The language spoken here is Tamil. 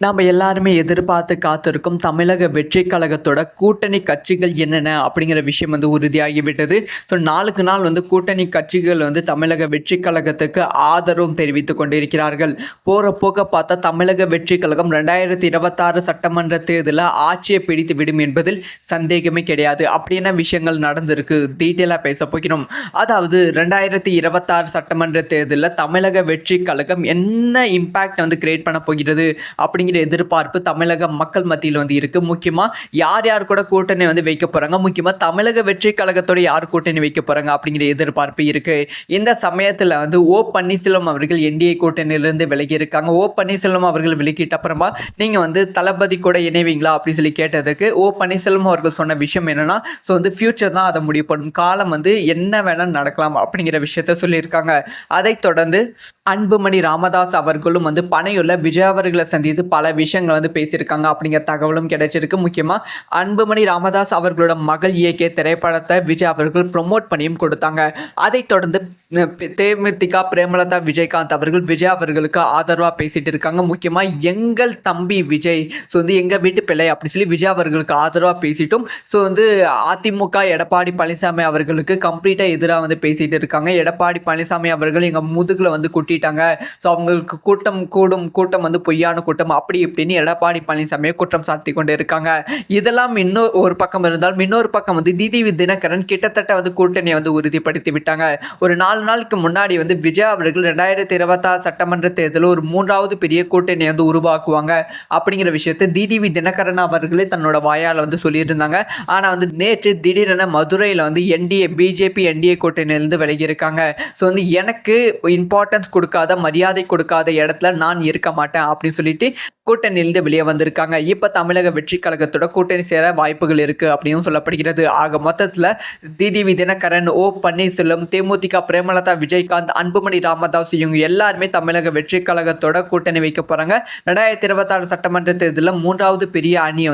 நாம எல்லாருமே எதிர்பார்த்து காத்திருக்கும் தமிழக வெற்றிக் கழகத்தோட கூட்டணி கட்சிகள் என்னென்ன அப்படிங்கிற விஷயம் உறுதியாகிவிட்டது. ஸோ நாளுக்கு நாள் கூட்டணி கட்சிகள் தமிழக வெற்றிக் கழகத்துக்கு ஆதரவும் தெரிவித்துக் கொண்டிருக்கிறார்கள். போற போக்க பார்த்தா தமிழக வெற்றிக் கழகம் 2026 சட்டமன்ற தேர்தலில் ஆட்சியை பிடித்து விடும் என்பதில் சந்தேகமே கிடையாது. அப்படி என்ன விஷயங்கள் நடந்திருக்கு டீட்டெயிலாக பேச போகிறோம். அதாவது 2026 சட்டமன்ற தேர்தலில் தமிழக வெற்றிக் கழகம் என்ன இம்பாக்ட் கிரியேட் பண்ண போகிறது அப்படிங்கிற எதிர்பார்ப்பு தமிழக மக்கள் மத்தியில் இருக்கு. முக்கியமா யார் யார் கூட கூட்டணி வைக்க போறாங்க, முக்கியமா தமிழக வெற்றி கழகத்தோட யார் கூட்டணி வைக்க போறாங்க அப்படிங்கிற எதிர்பார்ப்பு இருக்கு. இந்த சமயத்துல ஓ பன்னீர்செல்வம் அவர்கள் என்டிஏ கூட்டணியிலிருந்து விலகி இருக்காங்க. ஓ பன்னீர்செல்வம் அவர்கள் விலகிட்ட அப்புறமா நீங்க தளபதி கூட இணைவீங்களா அப்படின்னு சொல்லி கேட்டதுக்கு ஓ பன்னீர்செல்வம் அவர்கள் சொன்ன விஷயம் என்னன்னா, ஃபியூச்சர் தான் அதை முடிவு பண்ணும், காலம் என்ன வேணாலும் நடக்கலாம் அப்படிங்கிற விஷயத்த சொல்லியிருக்காங்க. அதைத் தொடர்ந்து அன்புமணி ராமதாஸ் அவர்களும் பனையூர்ல விஜய் அவர்களை சந்தித்து பல விஷயங்கள் பேசியிருக்காங்க அப்படிங்கிற தகவலும் கிடைச்சிருக்கு. முக்கியமா அன்புமணி ராமதாஸ் அவர்களோட மகள் இயக்கிய திரைப்படத்தை விஜய் அவர்கள் ப்ரொமோட் பண்ணியும் கொடுத்தாங்க. அதைத் தொடர்ந்து தேமுதிக பிரேமலதா விஜயகாந்த் அவர்கள் விஜய் அவர்களுக்கு ஆதரவா பேசிட்டு இருக்காங்க. முக்கியமா எங்கள் தம்பி விஜய் எங்க வீட்டு பிள்ளை அப்படி சொல்லி விஜய் அவர்களுக்கு ஆதரவா பேசிட்டும் அதிமுக எடப்பாடி பழனிசாமி அவர்களுக்கு கம்ப்ளீட்டா எதிராக பேசிட்டு இருக்காங்க. எடப்பாடி பழனிசாமி அவர்கள் எங்க முதுகுல குட்டிட்டாங்க, ஸோ அவங்களுக்கு கூட்டம் பொய்யான கூட்டம் அப்படி இப்படின்னு எடப்பாடி பழனிசாமியை குற்றம் சாட்டி கொண்டு இருக்காங்க. இதெல்லாம் இன்னும் ஒரு பக்கம் இருந்தாலும் இன்னொரு பக்கம் டிடிவி தினகரன் கிட்டத்தட்ட கூட்டணியை உறுதிப்படுத்தி விட்டாங்க. ஒரு 4 நாளுக்கு முன்னாடி விஜய் அவர்கள் 2026 சட்டமன்ற தேர்தலில் ஒரு 3வது பெரிய கூட்டணியை உருவாக்குவாங்க அப்படிங்கிற விஷயத்தை டிடிவி தினகரன் அவர்களே தன்னோட வாயால் சொல்லியிருந்தாங்க. ஆனா நேற்று திடீரென மதுரையில் என்டிஏ பிஜேபி என்டிஏ கூட்டணியிலிருந்து விலகி இருக்காங்க. ஸோ எனக்கு இம்பார்ட்டன்ஸ் கொடுக்காத மரியாதை கொடுக்காத இடத்துல நான் இருக்க மாட்டேன் அப்படின்னு சொல்லிட்டு கூட்டணியிலிருந்து வெளியே வந்திருக்காங்க. இப்ப தமிழக வெற்றி கழகத்தோட கூட்டணி சேர வாய்ப்புகள் இருக்கு அப்படின்னு சொல்லப்படுகிறது. ஆக மொத்தத்துல டிடிவி தினகரன், ஓ பன்னீர்செல்வம், தேமுதிக பிரேமலதா விஜயகாந்த், அன்புமணி ராமதாஸ் இவங்க எல்லாருமே தமிழக வெற்றி கழகத்தோட கூட்டணி வைக்க போறாங்க. 2026 சட்டமன்ற தேர்தலில் 3வது பெரிய அணி